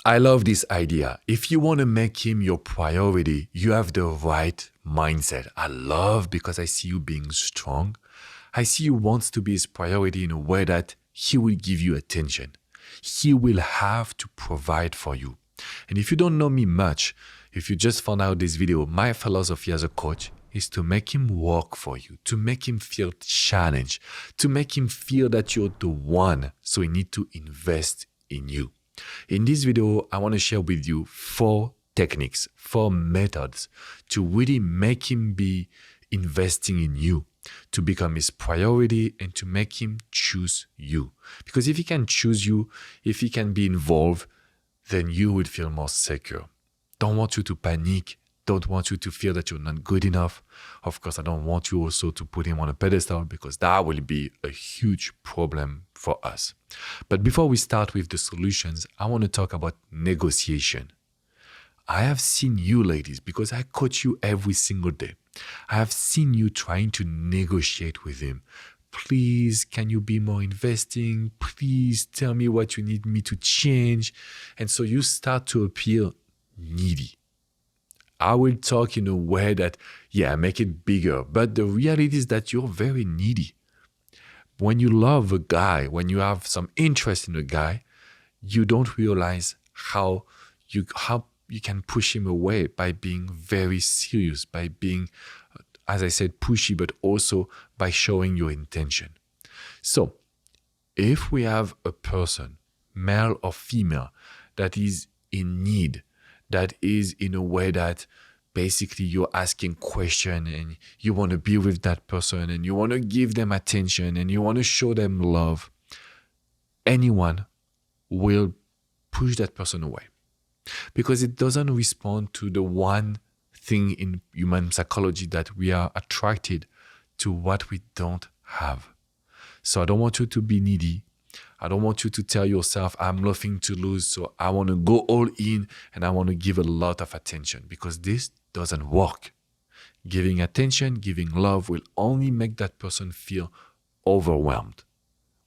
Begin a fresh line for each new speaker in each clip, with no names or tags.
I love this idea. If you want to make him your priority, you have the right mindset. I love because I see you being strong. I see you wants to be his priority in a way that he will give you attention. He will have to provide for you. And if you don't know me much, if you just found out this video, my philosophy as a coach is to make him work for you, to make him feel challenged, to make him feel that you're the one. So he needs to invest in you. In this video, I want to share with you 4 techniques, 4 methods to really make him be investing in you, to become his priority and to make him choose you. Because if he can choose you, if he can be involved, then you would feel more secure. Don't want you to panic. Don't want you to feel that you're not good enough. Of course, I don't want you also to put him on a pedestal because that will be a huge problem for us. But before we start with the solutions, I want to talk about negotiation. I have seen you ladies, because I coach you every single day. I have seen you trying to negotiate with him. Please, can you be more investing? Please tell me what you need me to change. And so you start to appear needy. I will talk in a way that, make it bigger. But the reality is that you're very needy. When you love a guy, when you have some interest in a guy, you don't realize how you can push him away by being very serious, by being, as I said, pushy, but also by showing your intention. So if we have a person, male or female, that is in need, that is in a way that basically you're asking questions and you want to be with that person and you want to give them attention and you want to show them love, anyone will push that person away because it doesn't respond to the one thing in human psychology that we are attracted to what we don't have. So I don't want you to be needy. I don't want you to tell yourself, I'm nothing to lose, so I want to go all in and I want to give a lot of attention, because this doesn't work. Giving attention, giving love will only make that person feel overwhelmed.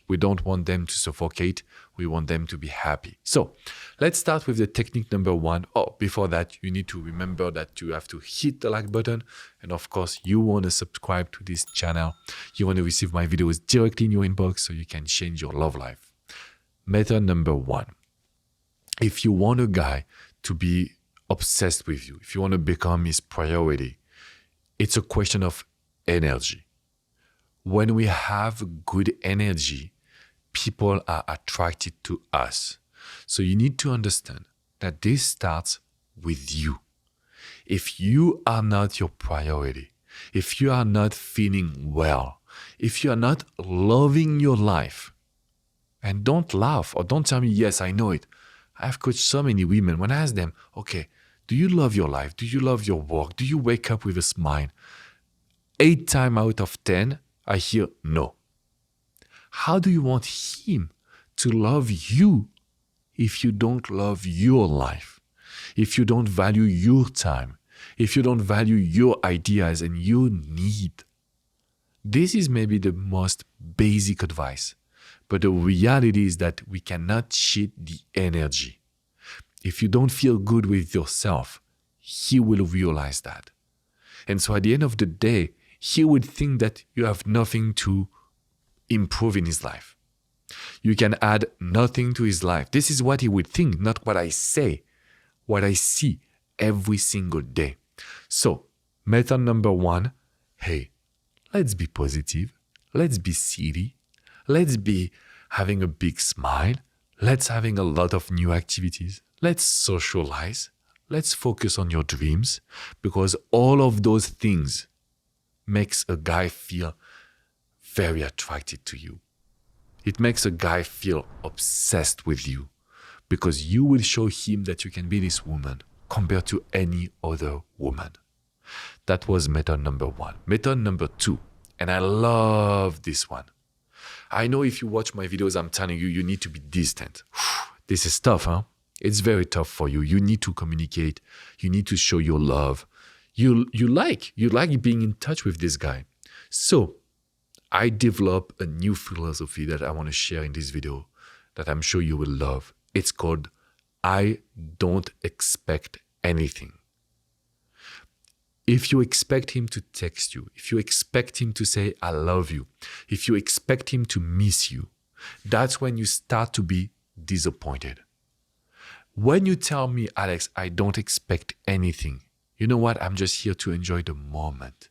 We don't want them to suffocate. We want them to be happy. So let's start with the technique number 1. Oh, before that, you need to remember that you have to hit the like button. And of course, you want to subscribe to this channel. You want to receive my videos directly in your inbox so you can change your love life. Method number 1. If you want a guy to be obsessed with you, if you want to become his priority, it's a question of energy. When we have good energy, people are attracted to us. So you need to understand that this starts with you. If you are not your priority, if you are not feeling well, if you are not loving your life, and don't laugh or don't tell me, yes, I know it. I've coached so many women. When I ask them, okay, do you love your life? Do you love your work? Do you wake up with a smile? 8 times out of 10, I hear no. How do you want him to love you if you don't love your life? If you don't value your time? If you don't value your ideas and your need? This is maybe the most basic advice. But the reality is that we cannot cheat the energy. If you don't feel good with yourself, he will realize that. And so at the end of the day, he would think that you have nothing to improve in his life. You can add nothing to his life. This is what he would think, not what I say, what I see every single day. So, method number 1, hey, let's be positive. Let's be silly. Let's be having a big smile. Let's having a lot of new activities. Let's socialize. Let's focus on your dreams, because all of those things makes a guy feel very attracted to you. It makes a guy feel obsessed with you, because you will show him that you can be this woman compared to any other woman. That was method number 1. Method number 2, and I love this one. I know if you watch my videos, I'm telling you, you need to be distant. This is tough, huh? It's very tough for you. You need to communicate. You need to show your love. You like being in touch with this guy. So I develop a new philosophy that I want to share in this video that I'm sure you will love. It's called I don't expect anything. If you expect him to text you, if you expect him to say, I love you, if you expect him to miss you, that's when you start to be disappointed. When you tell me, Alex, I don't expect anything, you know what? I'm just here to enjoy the moment.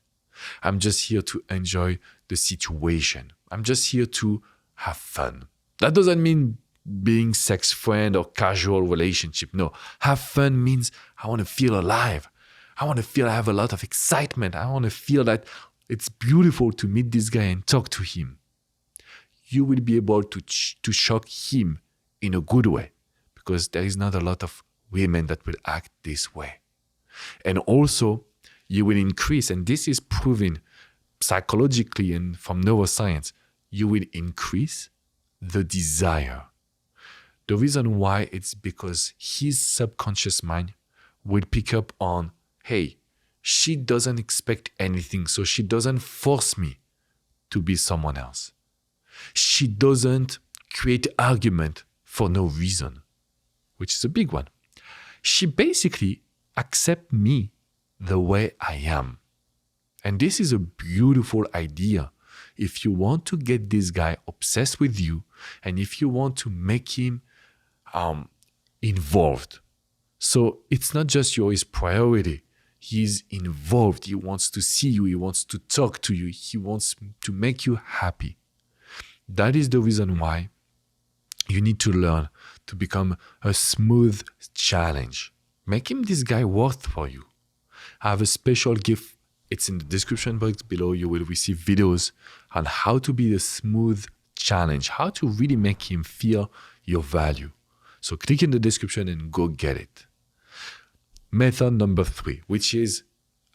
I'm just here to enjoy the situation. I'm just here to have fun. That doesn't mean being sex friend or casual relationship. No, have fun means I want to feel alive. I want to feel I have a lot of excitement. I want to feel that it's beautiful to meet this guy and talk to him. You will be able to shock him in a good way, because there is not a lot of women that will act this way. And also, you will increase, and this is proven psychologically and from neuroscience, you will increase the desire. The reason why, it's because his subconscious mind will pick up on, hey, she doesn't expect anything, so she doesn't force me to be someone else. She doesn't create argument for no reason, which is a big one. She basically accepts me the way I am. And this is a beautiful idea. If you want to get this guy obsessed with you, and if you want to make him involved. So it's not just his priority. He's involved. He wants to see you. He wants to talk to you. He wants to make you happy. That is the reason why you need to learn to become a smooth challenge. Make him this guy worth for you. I have a special gift. It's in the description box below. You will receive videos on how to be the smooth challenge, how to really make him feel your value. So click in the description and go get it. Method number 3, which is,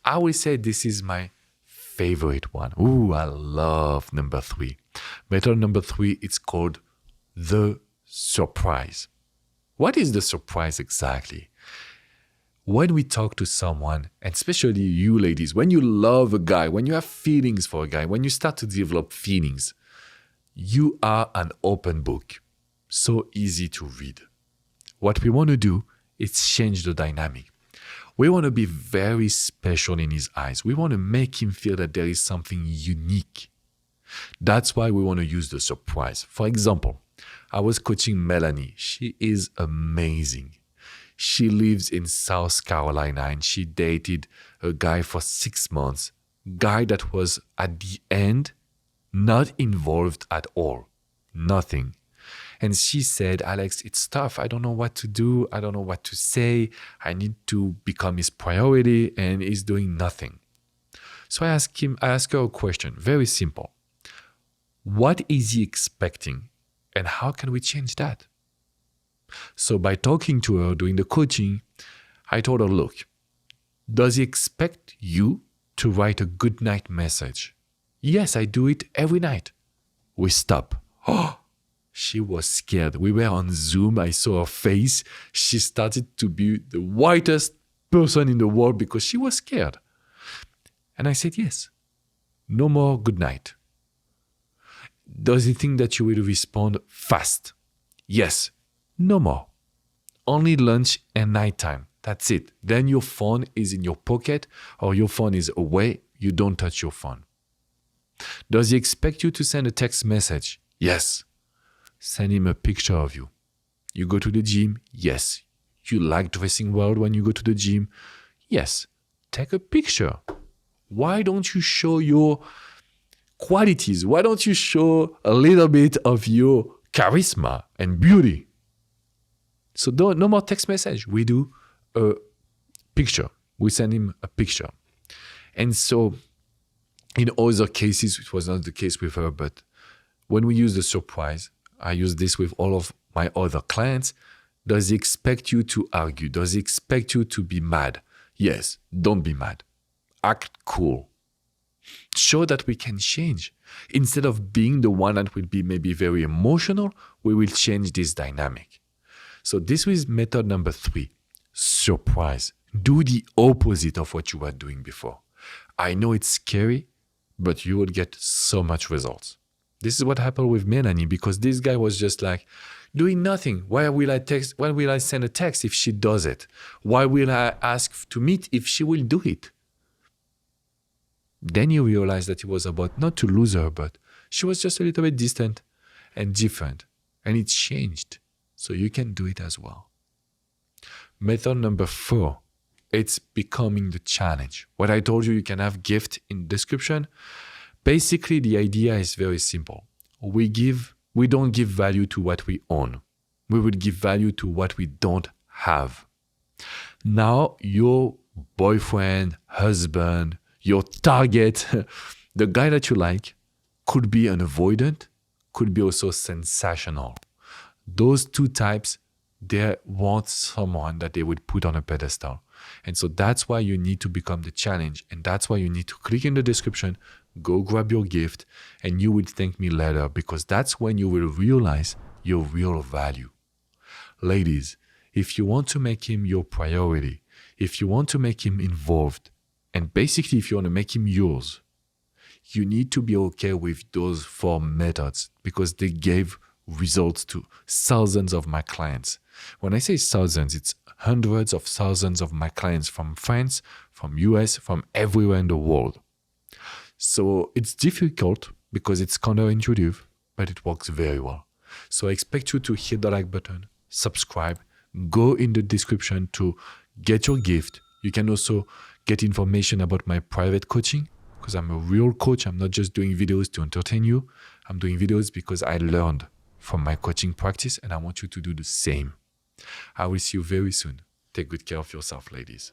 I will say this is my favorite one. Ooh, I love number 3. Method number 3, it's called the surprise. What is the surprise exactly? When we talk to someone, and especially you ladies, when you love a guy, when you have feelings for a guy, when you start to develop feelings, you are an open book. So easy to read. What we want to do is change the dynamic. We want to be very special in his eyes. We want to make him feel that there is something unique. That's why we want to use the surprise. For example, I was coaching Melanie. She is amazing. She lives in South Carolina and she dated a guy for 6 months. Guy that was at the end not involved at all. Nothing. And she said, Alex, it's tough. I don't know what to do. I don't know what to say. I need to become his priority and he's doing nothing. So I asked her a question, very simple. What is he expecting and how can we change that? So by talking to her, doing the coaching, I told her, look, does he expect you to write a good night message? Yes, I do it every night. We stop. Oh, she was scared. We were on Zoom. I saw her face. She started to be the whitest person in the world because she was scared. And I said, yes, no more good night. Does he think that you will respond fast? Yes, no more. Only lunch and nighttime. That's it. Then your phone is in your pocket or your phone is away. You don't touch your phone. Does he expect you to send a text message? Yes. Send him a picture of you. You go to the gym? Yes. You like dressing well when you go to the gym? Yes. Take a picture. Why don't you show your qualities? Why don't you show a little bit of your charisma and beauty? So no more text message. We do a picture. We send him a picture. And so in other cases, it was not the case with her, but when we use the surprise, I use this with all of my other clients. Does he expect you to argue? Does he expect you to be mad? Yes, don't be mad. Act cool. Show that we can change. Instead of being the one that will be maybe very emotional, we will change this dynamic. So this is method number 3, surprise. Do the opposite of what you were doing before. I know it's scary, but you will get so much results. This is what happened with Melanie because this guy was just like, doing nothing. Why will I text? Why will I send a text if she does it? Why will I ask to meet if she will do it? Then you realize that it was about not to lose her, but she was just a little bit distant and different. And it changed. So you can do it as well. Method number 4, it's becoming the challenge. What I told you can have gift in description. Basically, the idea is very simple. We don't give value to what we own. We will give value to what we don't have. Now, your boyfriend, husband, your target, the guy that you like, could be an avoidant, could be also sensational. Those two types, they want someone that they would put on a pedestal. And so that's why you need to become the challenge. And that's why you need to click in the description, go grab your gift, and you will thank me later, because that's when you will realize your real value. Ladies, if you want to make him your priority, if you want to make him involved, and basically if you want to make him yours, you need to be okay with those 4 methods, because they gave results to thousands of my clients. When I say thousands, it's hundreds of thousands of my clients from France, from US, from everywhere in the world. So it's difficult because it's counterintuitive, but it works very well. So I expect you to hit the like button, subscribe, go in the description to get your gift. You can also get information about my private coaching, because I'm a real coach. I'm not just doing videos to entertain you. I'm doing videos because I learned from my coaching practice, and I want you to do the same. I will see you very soon. Take good care of yourself, ladies.